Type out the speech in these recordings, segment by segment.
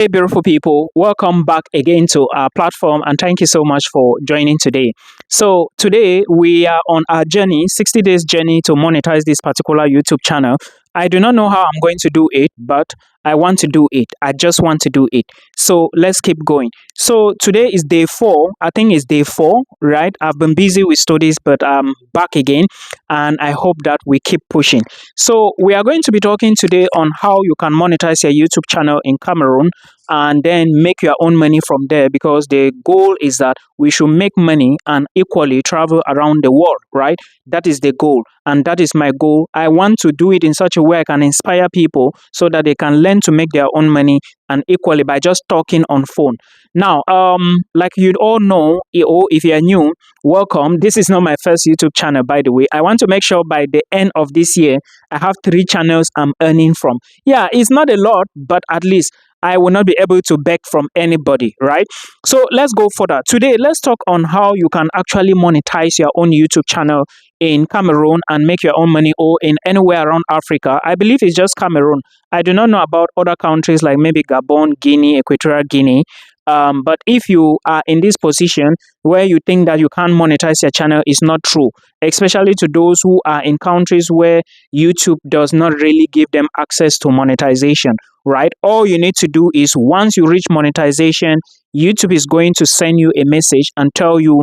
Hey, beautiful people, welcome back again to our platform and thank you so much for joining today. So, today we are on our journey 60 days journey to monetize this particular YouTube channel. I do not know how I'm going to do it, but I want to do it. I just want to do it. So, let's keep going. So, today is day 4. I think it's day 4, right? I've been busy with studies, but I'm back again and I hope that we keep pushing. So, we are going to be talking today on how you can monetize your YouTube channel in Cameroon and then make your own money from there, because the goal is that we should make money and equally travel around the world, right? That is the goal, and that is my goal. I want to do it in such a way I can inspire people so that they can learn to make their own money and equally by just talking on phone. Now, like you all know, or if you're new, welcome. This is not my first YouTube channel, by the way. I want to make sure by the end of this year I have 3 channels I'm earning from. Yeah, it's not a lot, but at least I will not be able to beg from anybody, right? So let's go further. Today, let's talk on how you can actually monetize your own YouTube channel in Cameroon and make your own money, or in anywhere around Africa. I believe it's just Cameroon. I do not know about other countries like maybe Gabon, Guinea, Equatorial Guinea. But if you are in this position where you think that you can't monetize your channel, is not true, especially to those who are in countries where YouTube does not really give them access to monetization, right? All you need to do is, once you reach monetization, YouTube is going to send you a message and tell you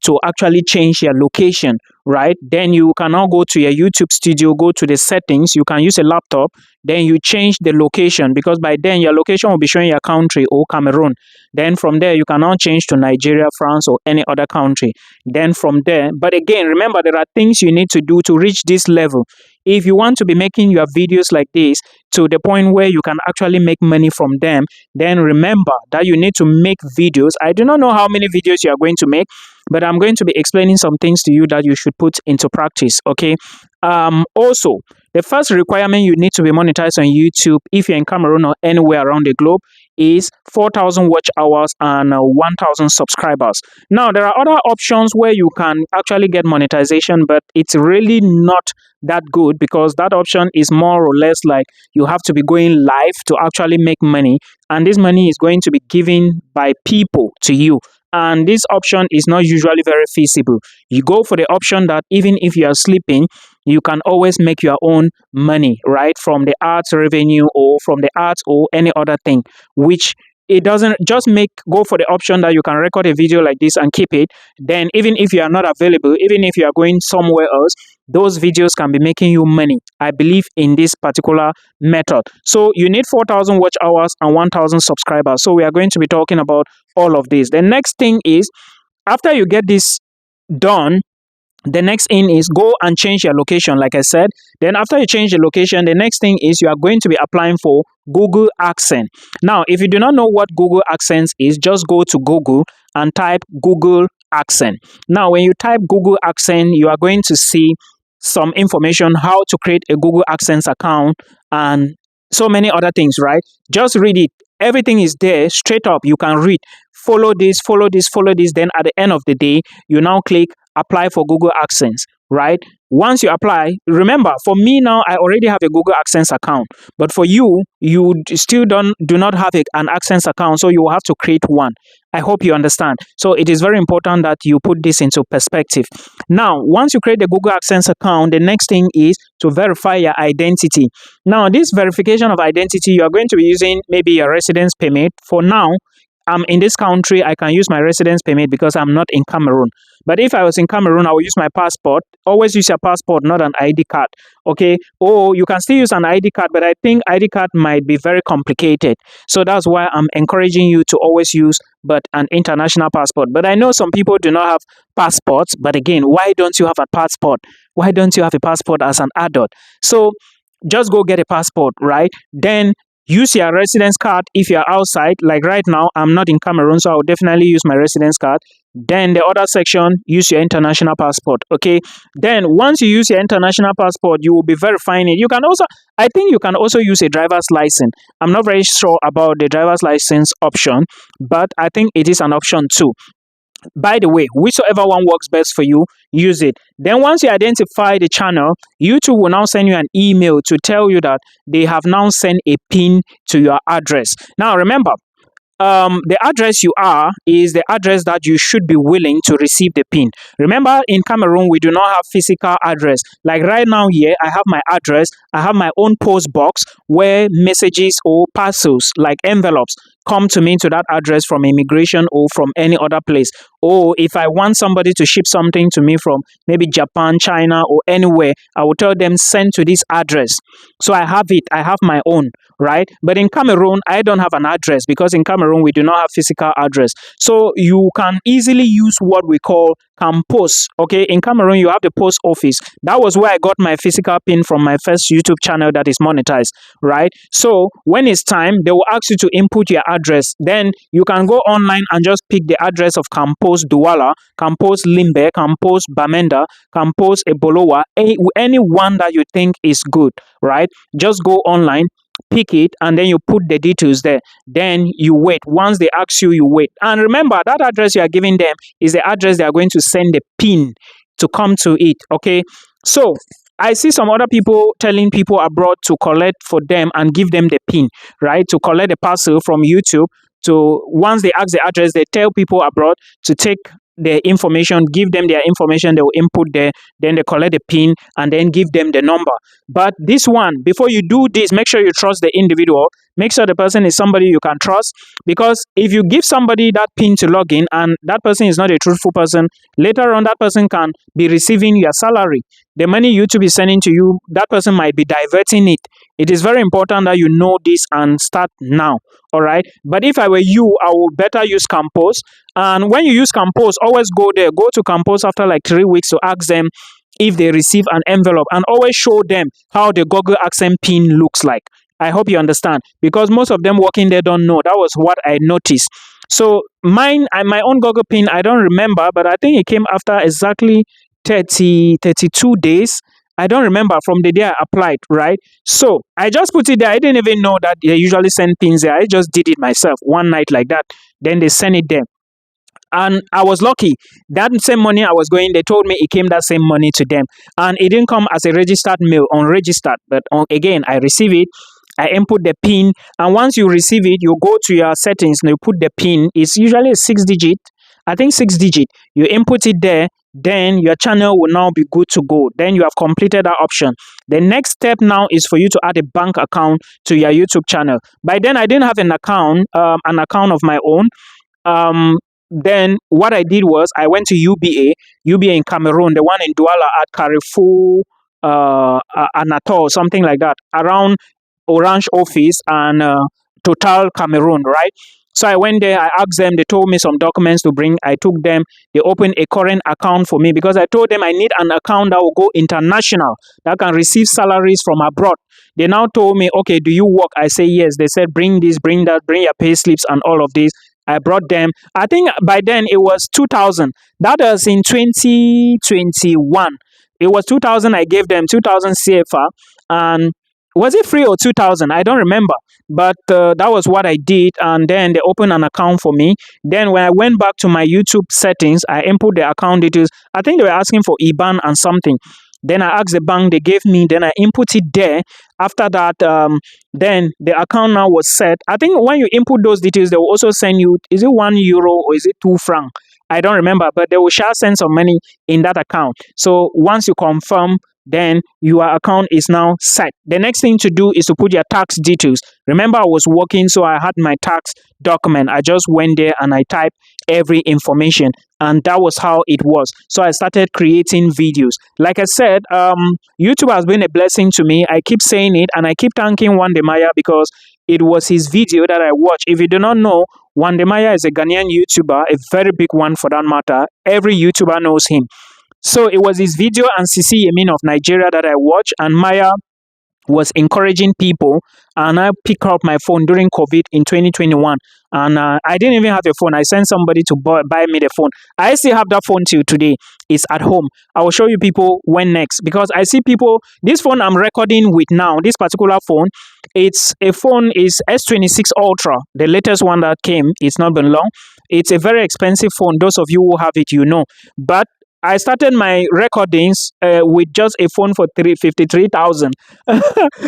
to actually change your location, right? Then you can now go to your YouTube studio, go to the settings. You can use a laptop, then you change the location, because by then your location will be showing your country or Cameroon. Then from there you can now change to Nigeria, France, or any other country. Then from there, but again, remember, there are things you need to do to reach this level. If you want to be making your videos like this to the point where you can actually make money from them, then remember that you need to make videos. I do not know how many videos you are going to make, but I'm going to be explaining some things to you that you should put into practice, okay? Also, the first requirement you need to be monetized on YouTube, if you're in Cameroon or anywhere around the globe, is 4,000 watch hours and 1,000 subscribers. Now, there are other options where you can actually get monetization, but it's really not that good, because that option is more or less like you have to be going live to actually make money, and this money is going to be given by people to you. And this option is not usually very feasible. You go for the option that even if you are sleeping, you can always make your own money, right? From the ads revenue or from the ads or any other thing, which it doesn't just go for the option that you can record a video like this and keep it. Then even if you are not available, even if you are going somewhere else, those videos can be making you money. I believe in this particular method. So you need 4,000 watch hours and 1,000 subscribers. So we are going to be talking about all of this. The next thing is, after you get this done, the next thing is go and change your location, like I said. Then after you change the location, the next thing is you are going to be applying for Google AdSense. Now, if you do not know what Google AdSense is, just go to Google and type Google AdSense. Now, when you type Google AdSense, you are going to see some information how to create a Google AdSense account and so many other things, right? Just read it. Everything is there straight up. You can read, follow this, follow this, follow this. Then at the end of the day, you now click apply for Google AdSense, right? Once you apply, remember, for me now, I already have a Google AdSense account, but for you, you still do not have an AdSense account, so you will have to create one. I hope you understand. So it is very important that you put this into perspective. Now, once you create the Google AdSense account, the next thing is to verify your identity. Now, this verification of identity, you are going to be using maybe your residence permit. For now, I'm in this country, I can use my residence permit because I'm not in Cameroon. But if I was in Cameroon, I will use my passport. Always use your passport, not an ID card. Okay? Or you can still use an ID card, but I think ID card might be very complicated. So that's why I'm encouraging you to always use an international passport. But I know some people do not have passports. But again, why don't you have a passport? Why don't you have a passport as an adult? So just go get a passport, right? Then use your residence card if you're outside. Like right now, I'm not in Cameroon, so I'll definitely use my residence card. Then the other section, use your international passport, okay? Then once you use your international passport, you will be verifying it. I think you can also use a driver's license. I'm not very sure about the driver's license option, but I think it is an option too. By the way, whichever one works best for you, use it. Then once you identify the channel, YouTube will now send you an email to tell you that they have now sent a pin to your address. Now remember, the address you are is the address that you should be willing to receive the pin. Remember, in Cameroon, we do not have physical address. Like right now here, I have my address. I have my own post box where messages or parcels, like envelopes, come to me to that address from immigration or from any other place. Or if I want somebody to ship something to me from maybe Japan, China, or anywhere, I will tell them send to this address. So I have it. I have my own, right? But in Cameroon, I don't have an address because in Cameroon, we do not have physical address. So you can easily use what we call campost. Okay, in Cameroon, you have the post office. That was where I got my physical pin from my first YouTube channel that is monetized, right? So when it's time, they will ask you to input your address. Then you can go online and just pick the address of campost Douala, campost Limbe, campost Bamenda, campost Ebolowa, any one that you think is good, right? Just go online, pick it, and then you put the details there. Then you wait. Once they ask you, you wait. And remember, that address you are giving them is the address they are going to send the pin to come to it. Okay. So I see some other people telling people abroad to collect for them and give them the pin, right? To collect the parcel from YouTube. So once they ask the address, they tell people abroad to take their information, give them their information, they will input there, then they collect the pin and then give them the number. But this one, before you do this, make sure you trust the individual. Make sure the person is somebody you can trust, because if you give somebody that pin to log in and that person is not a truthful person, later on that person can be receiving your salary. The money YouTube is sending to you, that person might be diverting it. It is very important that you know this and start now. All right. But if I were you, I would better use Campost. And when you use Campost, always go there. Go to Campost after like 3 weeks to ask them if they receive an envelope, and always show them how the Google Accent pin looks like. I hope you understand, because most of them working there don't know. That was what I noticed. So mine, my own Google pin, I don't remember, but I think it came after exactly 32 days. I don't remember from the day I applied, right? So I just put it there. I didn't even know that they usually send pins there. I just did it myself one night like that. Then they sent it there. And I was lucky. That same money I was going, they told me it came that same money to them. And it didn't come as a registered mail, unregistered. But again, I receive it. I input the pin. And once you receive it, you go to your settings and you put the pin. It's usually a 6-digit. I think 6-digit. You input it there. Then your channel will now be good to go. Then you have completed that option. The next step now is for you to add a bank account to your YouTube channel. By then, I didn't have an account of my own. Then what I did was I went to UBA in Cameroon, the one in Douala at Carrefour, Anator, something like that, around Orange office and Total Cameroon, right? So I went there, I asked them, they told me some documents to bring. I took them, they opened a current account for me because I told them I need an account that will go international, that can receive salaries from abroad. They now told me, okay, do you work? I say yes. They said, bring this, bring that, bring your pay slips and all of this. I brought them. I think by then it was 2000. That was in 2021. It was 2000. I gave them 2000 CFA. And was it free or 2000? I don't remember. But that was what I did. And then they opened an account for me. Then when I went back to my YouTube settings, I input the account details. I think they were asking for IBAN and something. Then I asked the bank, they gave me, then I input it there. After that, then the account now was set. I think when you input those details, they will also send you, is it €1 or is it 2 francs? I don't remember, but they will shall send some money in that account. So once you confirm, then your account is now set. The next thing to do is to put your tax details. Remember, I was working, so I had my tax document. I just went there and I typed every information, and that was how it was. So I started creating videos. Like I said, YouTube has been a blessing to me. I keep saying it, and I keep thanking Wandemaya because it was his video that I watched. If you do not know, Wandemaya is a Ghanaian YouTuber, a very big one for that matter. Every YouTuber knows him. So it was his video and Sisi Yemin of Nigeria that I watched, and Maya was encouraging people, and I picked up my phone during COVID in 2021, and I didn't even have a phone. I sent somebody to buy me the phone. I still have that phone till today. It's at home. I will show you people when next, because I see people. This phone I'm recording with now, this particular phone, it's a phone is S26 Ultra, the latest one that came. It's not been long. It's a very expensive phone. Those of you who have it, you know. But I started my recordings with just a phone for 53,000.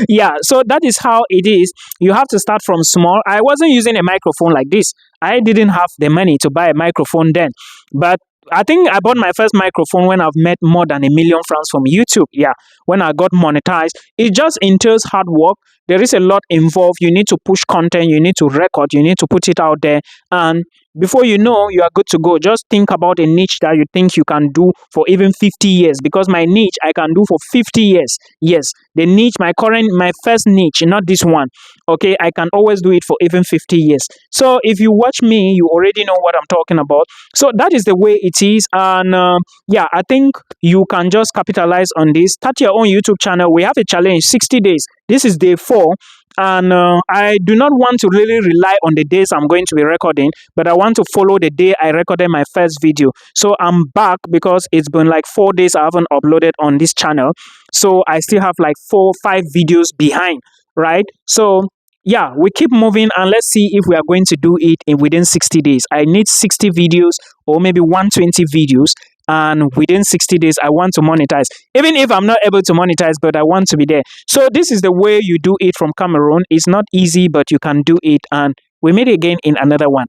Yeah, so that is how it is. You have to start from small. I wasn't using a microphone like this. I didn't have the money to buy a microphone then. But I think I bought my first microphone when I've made more than 1 million francs from YouTube. Yeah, when I got monetized. It just entails hard work. There is a lot involved. You need to push content. You need to record. You need to put it out there. And before you know, you are good to go. Just think about a niche that you think you can do for even 50 years. Because my niche, I can do for 50 years. Yes, the niche, my first niche, not this one. Okay, I can always do it for even 50 years. So if you watch me, you already know what I'm talking about. So that is the way it is. And yeah, I think you can just capitalize on this. Start your own YouTube channel. We have a challenge, 60 days. This is day 4. And I do not want to really rely on the days I'm going to be recording, but I want to follow the day I recorded my first video. So I'm back because it's been like 4 days I haven't uploaded on this channel. So I still have like 4-5 videos behind, right? So yeah, we keep moving, and let's see if we are going to do it within 60 days. I need 60 videos or maybe 120 videos. And within 60 days, I want to monetize. Even if I'm not able to monetize, but I want to be there. So this is the way you do it from Cameroon. It's not easy, but you can do it. And we meet again in another one.